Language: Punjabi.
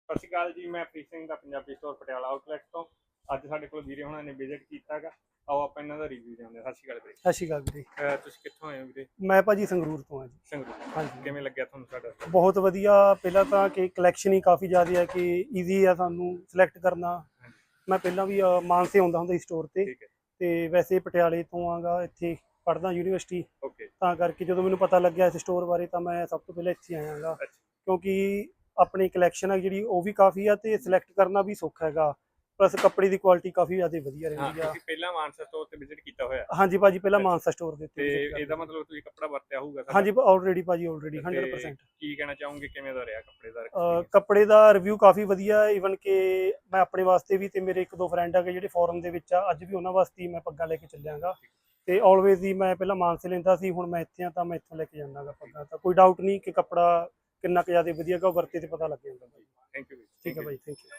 ਸਤਿ ਸ਼੍ਰੀ ਅਕਾਲ ਜੀ। ਮੈਂ ਪ੍ਰੀਤ ਸਿੰਘ ਦਾ ਪੰਜਾਬੀ ਸਟੋਰ ਪਟਿਆਲਾ ਆਊਟਲੈਟ ਤੋਂ। ਅੱਜ ਸਾਡੇ ਕੋਲ ਵੀਰੇ ਹੁਣਾਂ ਨੇ ਵਿਜ਼ਿਟ ਕੀਤਾ ਗਾ। ਆਓ ਆਪਾਂ ਇਹਨਾਂ ਦਾ ਰਿਵਿਊ ਜਾਣਦੇ ਹਾਂ। ਸਤਿ ਸ਼੍ਰੀ ਅਕਾਲ ਵੀਰੇ। ਸਤਿ ਸ਼੍ਰੀ ਅਕਾਲ ਵੀਰੇ। ਤੁਸੀਂ ਕਿੱਥੋਂ ਆਏ ਹੋ ਵੀਰੇ? ਮੈਂ ਭਾਜੀ ਸੰਗਰੂਰ ਤੋਂ ਹਾਂ ਜੀ। ਸੰਗਰੂਰ। ਹਾਂਜੀ। ਕਿਵੇਂ ਲੱਗਿਆ ਤੁਹਾਨੂੰ ਸਾਡਾ? ਬਹੁਤ ਵਧੀਆ। ਪਹਿਲਾਂ ਤਾਂ ਕਿ ਕਲੈਕਸ਼ਨ ਹੀ ਕਾਫੀ ਜ਼ਿਆਦਾ ਹੈ ਕਿ ਈਜ਼ੀ ਆ ਸਾਨੂੰ ਸਿਲੈਕਟ ਕਰਨਾ। ਮੈਂ ਪਹਿਲਾਂ ਵੀ ਮਾਨਸੇ ਆਉਂਦਾ ਹੁੰਦਾ ਸਟੋਰ ਤੇ ਠੀਕ ਹੈ। ਤੇ ਵੈਸੇ ਪਟਿਆਲੇ ਤੋਂ ਆਂਗਾ, ਇੱਥੇ ਪੜ੍ਹਦਾ ਯੂਨੀਵਰਸਿਟੀ, ਓਕੇ। ਤਾਂ ਕਰਕੇ ਜਦੋਂ ਮੈਨੂੰ ਪਤਾ ਲੱਗਿਆ ਇਸ ਸਟੋਰ ਬਾਰੇ ਤਾਂ ਮੈਂ ਸਭ ਤੋਂ ਪਹਿਲਾਂ ਇੱਥੇ ਆਇਆਗਾ, ਕਿਉਂਕਿ ਆਪਣੀ ਕਲੈਕਸ਼ਨ ਹੈ ਜਿਹੜੀ ਉਹ ਵੀ ਕਾਫੀ ਆ ਤੇ ਸਿਲੈਕਟ ਕਰਨਾ ਵੀ ਸੌਖਾ ਹੈਗਾ। ਪਲੱਸ ਕੱਪੜੇ ਦੀ ਕੁਆਲਿਟੀ ਕਾਫੀ ਜ਼ਿਆਦਾ ਵਧੀਆ ਰਹਿੰਦੀ ਆ। ਤੁਸੀਂ ਪਹਿਲਾਂ ਮਾਨਸਾ ਸਟੋਰ ਤੇ ਵਿਜ਼ਿਟ ਕੀਤਾ ਹੋਇਆ? ਹਾਂਜੀ ਭਾਜੀ, ਪਹਿਲਾਂ ਮਾਨਸਾ ਸਟੋਰ ਦੇ ਤੇ ਇਹਦਾ ਮਤਲਬ ਤੁਸੀਂ ਕੱਪੜਾ ਵਰਤਿਆ ਹੋਊਗਾ? ਹਾਂਜੀ ਆਲਰੇਡੀ ਭਾਜੀ, ਆਲਰੇਡੀ 100%। ਕੀ ਕਹਿਣਾ ਚਾਹੋਗੇ, ਕਿਵੇਂ ਦਾ ਰਿਹਾ ਕੱਪੜੇ ਦਾ? ਕੱਪੜੇ ਦਾ ਰਿਵਿਊ ਕਾਫੀ ਵਧੀਆ। ਈਵਨ ਕਿ ਮੈਂ ਆਪਣੇ ਵਾਸਤੇ ਵੀ ਤੇ ਮੇਰੇ ਇੱਕ ਦੋ ਫਰੈਂਡ ਹੈਗੇ ਜਿਹੜੇ ਫੋਰਨ ਦੇ ਵਿੱਚ ਆ, ਅੱਜ ਵੀ ਉਹਨਾਂ ਵਾਸਤੇ ਹੀ ਮੈਂ ਪੱਗਾਂ ਲੈ ਕੇ ਚੱਲਿਆਗਾ। ਤੇ ਆਲਵੇਜ਼ ਹੀ ਮੈਂ ਪਹਿਲਾਂ ਮਾਨਸੇ ਲੈਂਦਾ ਸੀ, ਹੁਣ ਮੈਂ ਇੱਥੇ ਆ ਤਾਂ ਮੈਂ ਇੱਥੋਂ ਲੈ ਕੇ ਜਾਂਦਾਗਾ ਪੱਗਾਂ। ਤਾਂ ਕੋਈ ਡਾਊਟ ਨਹੀਂ ਕਿ ਕੱਪੜਾ ਕਿੰਨਾ ਕੁ ਜ਼ਿਆਦਾ ਵਧੀਆ ਹੈਗਾ, ਉਹ ਵਰਤੇ ਤੇ ਪਤਾ ਲੱਗ ਜਾਂਦਾ। Thank you. ਠੀਕ ਹੈ ਭਾਈ, ਥੈਂਕ ਯੂ।